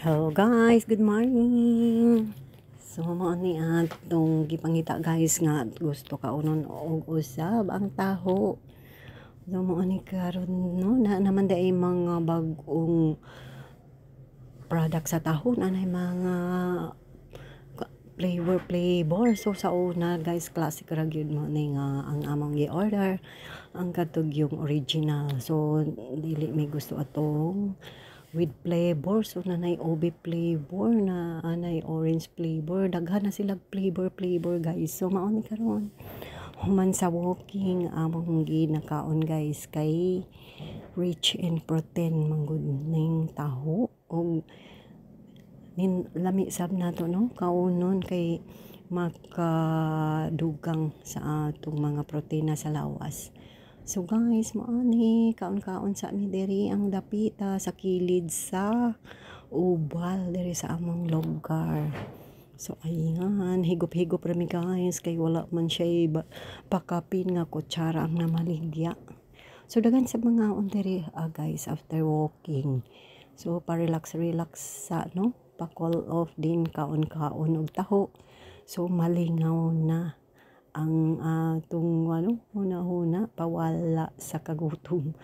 Hello guys, good morning. So mo ni atong gipangita guys nga gusto ka unon og usab ang taho. So mo ni karon no na naman day mga bag-ong product sa taho na mga flavor. So sa una guys, classic ra gyud mo ni nga ang among gi-order ang katog yung original. So dili may gusto atong with flavor. So nanay ube flavor na anay orange flavor, daghan na sila flavor guys. So mao ni karon human sa walking among ginakaon guys kay rich in protein manggod ning taho og lami sab nato no kaunon kay makadugang sa atong mga protina sa lawas. So guys, maani kaon-kaon sa mi diri ang dapita sa kilid sa ubal diri sa among lugar. So ayan, higop-higop ra mi guys kay wala man siya pakapin nga kutsara ang namaligya. So daghan sa mga diri guys after walking. So pa-relax sa no, pa-call off din kaon-kaon og taho. So malingaw na ang atong huna-huna pawala sa kagutom.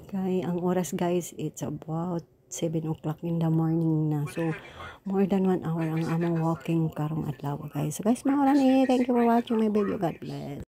Kay ang oras guys, it's about 7 o'clock in the morning na. So more than 1 hour ang among walking karong adlaw guys. So guys, maoran thank you for watching my video. God bless.